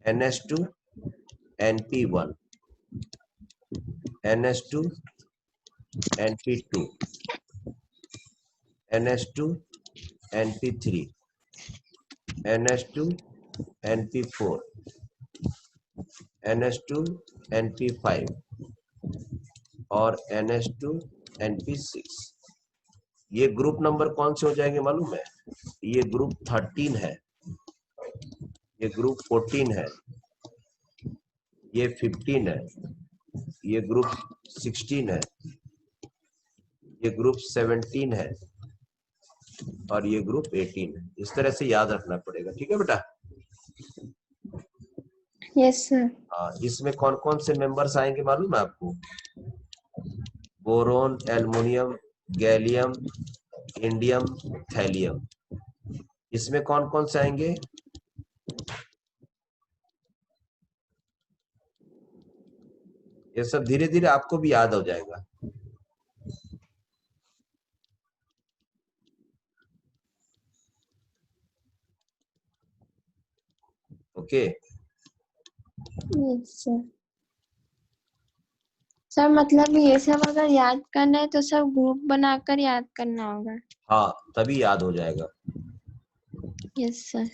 NH2 NP1, NH2 NP2, NH2 NP3, NH2 NP4, NH2 NP5 और NH2 NP6। ये ग्रुप नंबर कौन से हो जाएंगे मालूम है? ये ग्रुप 13 है, ये ग्रुप 14 है, ये 15 है, ये ग्रुप 16 है, ये ग्रुप 17 है और ये ग्रुप 18 है। इस तरह से याद रखना पड़ेगा, ठीक है बेटा? Yes sir. इसमें कौन कौन से मेंबर्स आएंगे मालूम है आपको? Boron, aluminium, gallium, indium, thallium. इसमें कौन कौन से आएंगे? ये सब धीरे धीरे आपको भी याद हो जाएगा। Okay yes sir. सर मतलब ये सब अगर याद करना है तो सब ग्रुप बनाकर याद करना होगा। हाँ, तभी याद हो जाएगा। Yes sir.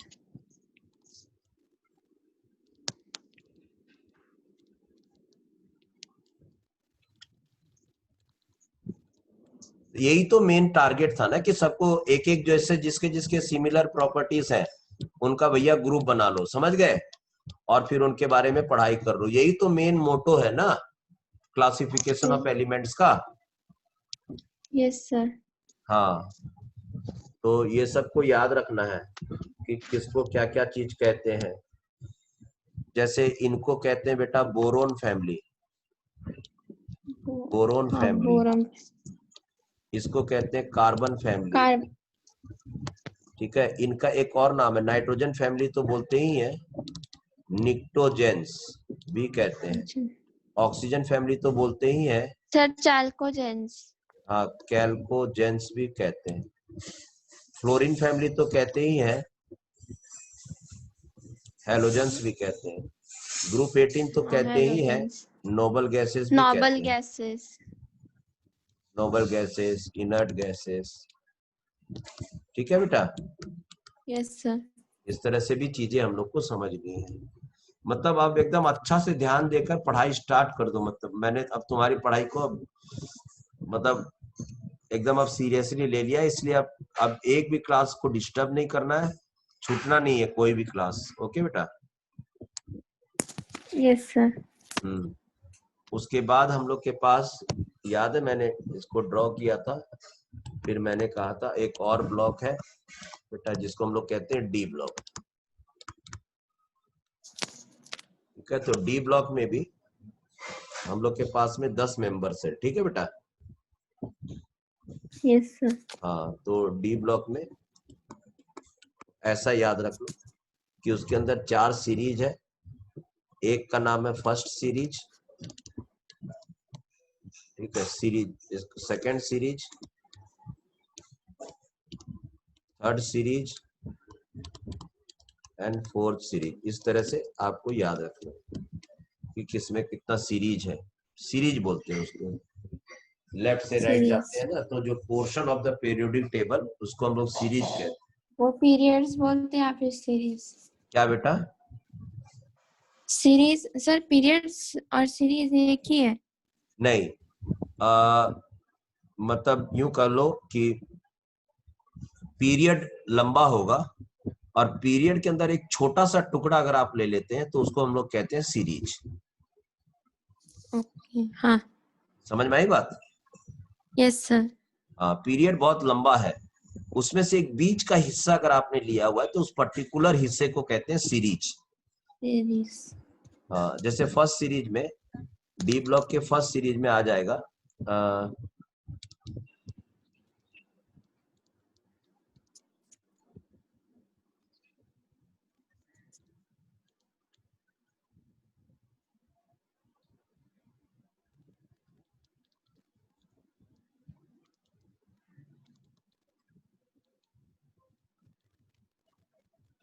यही तो मेन टारगेट था ना कि सबको एक एक जैसे जिसके जिसके सिमिलर प्रॉपर्टीज हैं उनका भैया ग्रुप बना लो, समझ गए? और फिर उनके बारे में पढ़ाई कर लो। यही तो मेन मोटो है ना क्लासिफिकेशन ऑफ एलिमेंट्स का। Yes sir. हाँ, तो ये सबको याद रखना है कि किसको क्या क्या चीज कहते हैं। जैसे इनको कहते हैं बेटा बोरोन फैमिली, बोरोन हाँ, फैमिली। बोरम। इसको कहते हैं कार्बन फैमिली, कार ठीक है? इनका एक और नाम है, नाइट्रोजन फैमिली तो बोलते ही है, निक्टोजेंस भी कहते हैं। ऑक्सीजन फैमिली तो बोलते ही है, सर चाल्कोजेंस। हाँ, कैल्कोजेंस भी कहते हैं। फ्लोरीन फैमिली तो कहते ही है, हेलोजेंस भी कहते हैं। ग्रुप 18 तो कहते ही है, हेलोजेंस। नोबल गैसेस भी नोबल कहते हैं, gases. Noble gases, inert gases, ठीक है बेटा? Yes sir. इस तरह से भी चीजें हम लोग को समझनी है। मतलब अब एकदम अच्छा से ध्यान देकर पढ़ाई स्टार्ट कर दो। मतलब मैंने अब तुम्हारी पढ़ाई को अब मतलब एकदम अब सीरियसली ले लिया, इसलिए अब एक भी क्लास को डिस्टर्ब नहीं करना है, छूटना नहीं है कोई भी क्लास। ओके बेटा? Yes sir. उसके बाद हम लोग के पास, याद है मैंने इसको ड्रॉ किया था, फिर मैंने कहा था एक और ब्लॉक है बेटा जिसको हम लोग कहते हैं डी ब्लॉक, ठीक है? तो डी ब्लॉक में भी हम लोग के पास में 10 मेंबर्स है, ठीक है बेटा? Yes sir. हाँ, तो डी ब्लॉक में ऐसा याद रख लो कि उसके अंदर 4 सीरीज है। एक का नाम है फर्स्ट सीरीज, ठीक है? Series, second series, third series and fourth series. इस तरह से आपको याद रखना कि किसमें कितना सीरीज है। सीरीज बोलते हैं उसको, लेफ्ट से राइट जाते हैं ना, तो जो portion of the periodic table उसको हम लोग सीरीज कहते हैं। वो पीरियड्स बोलते हैं, आप सीरीज। क्या बेटा? सीरीज सर, पीरियड्स और सीरीज एक ही है? नहीं, मतलब यूं कर लो कि पीरियड लंबा होगा और पीरियड के अंदर एक छोटा सा टुकड़ा अगर आप ले लेते हैं तो उसको हम लोग कहते हैं सीरीज। ओके, हाँ। समझ में आई बात? Yes sir. हाँ, पीरियड बहुत लंबा है, उसमें से एक बीच का हिस्सा अगर आपने लिया हुआ है तो उस पर्टिकुलर हिस्से को कहते हैं सीरीज। सीरीज। हाँ, जैसे फर्स्ट सीरीज में, डी ब्लॉक के फर्स्ट सीरीज में आ जाएगा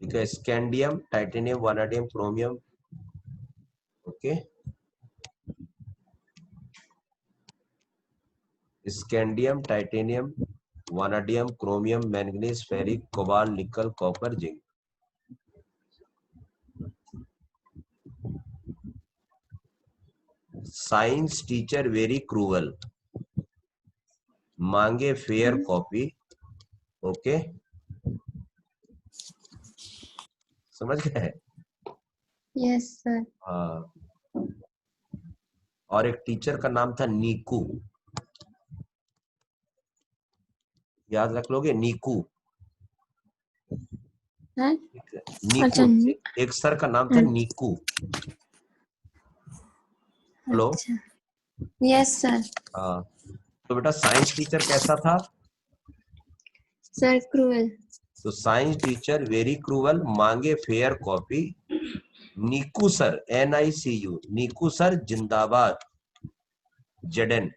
ठीक है, scandium, titanium, vanadium, chromium, okay? Scandium, titanium, vanadium, chromium, manganese, ferric, cobalt, nickel, copper, zinc. Science teacher very cruel, मांगे फेयर कॉपी। ओके, समझ गए? Yes sir. हाँ, और एक टीचर का नाम था नीकू, याद रख लोगे, नीकू। अच्छा। नीकू, एक सर का नाम था नीकू। हेलो। अच्छा। Yes sir. हाँ, तो बेटा साइंस टीचर कैसा था? Sir cruel. तो साइंस टीचर वेरी क्रूअल, मांगे fair copy. Neeku sir, NICU, Neeku sir जिंदाबाद, जेडन।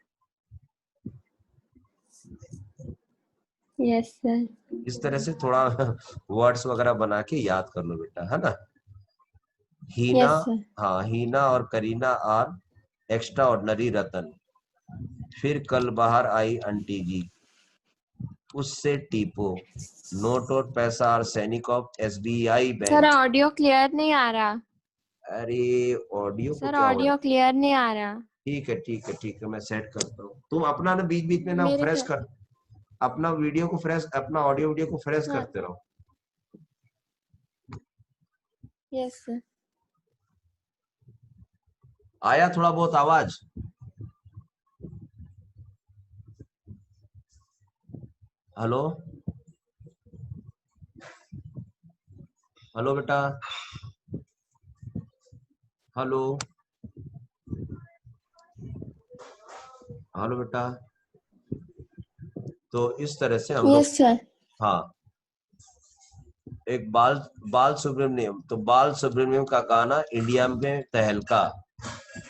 Yes sir. इस तरह से थोड़ा वर्ड्स वगैरह बना के याद कर लो बेटा, है ना। हीना, यस सर। हाँ, हीना और करीना आर एक्स्ट्रा ऑर्डिनरी रतन। फिर कल बाहर आई आंटी जी, उससे टीपो, नोट और पैसा और सैनिक of SBI sir bank. Audio clear नहीं आ रहा। अरे ऑडियो को सर क्या हो रहा ऑडियो है? क्लियर नहीं आ रहा। ठीक है, ठीक है, ठीक है, मैं सेट करता हूँ। तुम अपना ना बीच बीच में ना मेरे फ्रेश तो कर, अपना वीडियो को फ्रेश, अपना ऑडियो वीडियो को फ्रेश हाँ। करते रहो। Yes sir. आया थोड़ा बहुत आवाज? हेलो, हेलो बेटा, हेलो, हेलो बेटा। तो इस तरह से हम लोग, यस सर। हाँ, एक बाल बाल सुब्रमण्यम, तो बाल सुब्रमण्यम का गाना इंडिया में तहलका,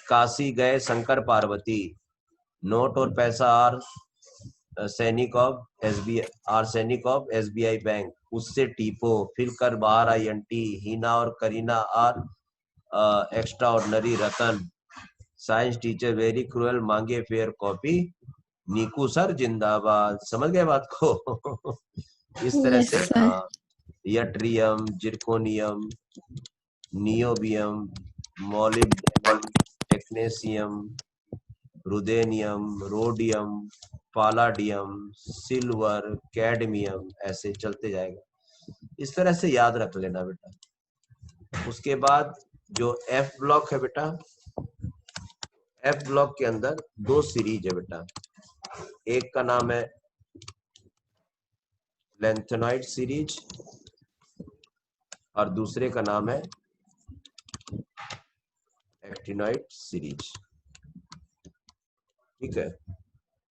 काशी गए शंकर पार्वती, नोट और पैसा आर सैनिक ऑफ SBI बैंक, उससे टीपो, फिर कर बाहर आई आंटी, हीना और Kareena are extra ordinary Ratan, science teacher very cruel, मांगे फेयर कॉपी, नीकू सर जिंदाबाद। समझ गए बात को? इस तरह यस से sir. Yttrium, zirconium, niobium, molybdenum, technetium, ruthenium, rhodium, palladium, silver, cadmium, ऐसे चलते जाएगा। इस तरह से याद रख लेना बेटा। उसके बाद जो F ब्लॉक है बेटा, F ब्लॉक के अंदर दो सीरीज है बेटा, एक का नाम है लेंथेनॉइड सीरीज और दूसरे का नाम है एक्टिनॉइड सीरीज। ठीक है,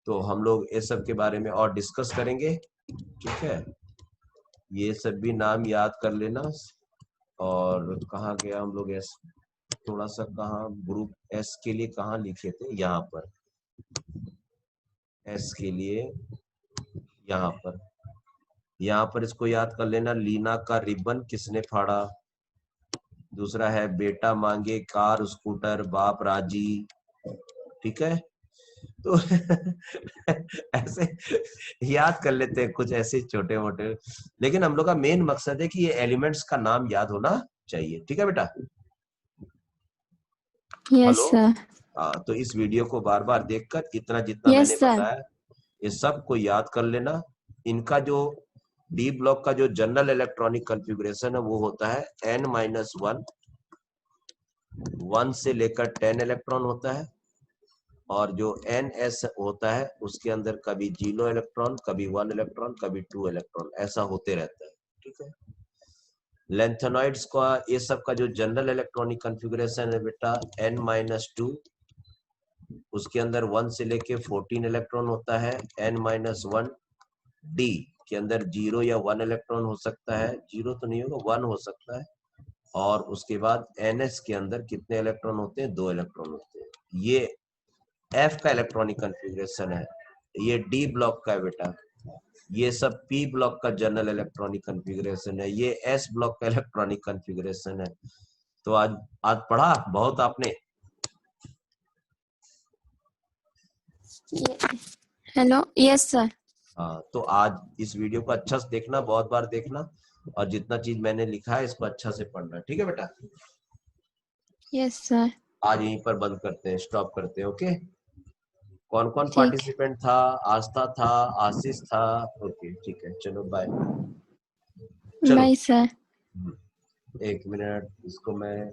तो हम लोग ये सब के बारे में और डिस्कस करेंगे। ठीक है, ये सब भी नाम याद कर लेना। और कहाँ गया हम लोग, एस थोड़ा सा, कहाँ ग्रुप S के लिए कहाँ लिखे थे, यहाँ पर S के लिए, यहाँ पर इसको याद कर लेना। लीना का रिबन किसने फाड़ा? दूसरा है बेटा मांगे कार स्कूटर, बाप राजी। ठीक है, तो ऐसे याद कर लेते हैं कुछ ऐसे छोटे मोटे, लेकिन हम लोग का मेन मकसद है कि ये एलिमेंट्स का नाम याद होना चाहिए। ठीक है बेटा। Yes hello, sir. हाँ, तो इस वीडियो को बार बार देखकर इतना जितना मैंने यस सर। बताया ये सब को याद कर लेना। इनका जो डी ब्लॉक का जो जनरल इलेक्ट्रॉनिक कॉन्फ़िगरेशन है वो होता है N-1, 1 से लेकर 10 इलेक्ट्रॉन होता है, और जो NS होता है उसके अंदर कभी 0 इलेक्ट्रॉन, कभी 1 इलेक्ट्रॉन, कभी 2 इलेक्ट्रॉन, ऐसा होते रहता है। ठीक है, लेंथेनॉइड्स का ये सब का जो जनरल इलेक्ट्रॉनिक कॉन्फ़िगरेशन है बेटा N-2, उसके अंदर 1 से लेके 14 इलेक्ट्रॉन होता है। N-1 D के अंदर 0 या 1 इलेक्ट्रॉन हो सकता है, 0 तो नहीं होगा, 1 हो सकता है। और उसके बाद NS के अंदर कितने इलेक्ट्रॉन होते हैं? 2 इलेक्ट्रॉन होते हैं। ये F का इलेक्ट्रॉनिक कॉन्फ़िगरेशन है, ये D ब्लॉक का है बेटा। ये सब P ब्लॉक का जनरल इलेक्ट्रॉनिक कॉन्फ़िगरेशन है, ये S ब्लॉक का इलेक्ट्रॉनिक कॉन्फ़िगरेशन है। तो आज पढ़ा बहुत आपने। हेलो। Yes sir. हाँ, तो आज इस वीडियो को अच्छा से देखना, बहुत बार देखना, और जितना चीज मैंने लिखा है इसको अच्छा से पढ़ना, ठीक है बेटा। Yes sir. आज यहीं पर बंद करते हैं, स्टॉप करते हैं, ओके। कौन कौन ठीक पार्टिसिपेंट था? आस्था था, आशीष था, ओके ठीक है, चलो बाय। है। चलो बाय सर। 1 मिनट, इसको मैं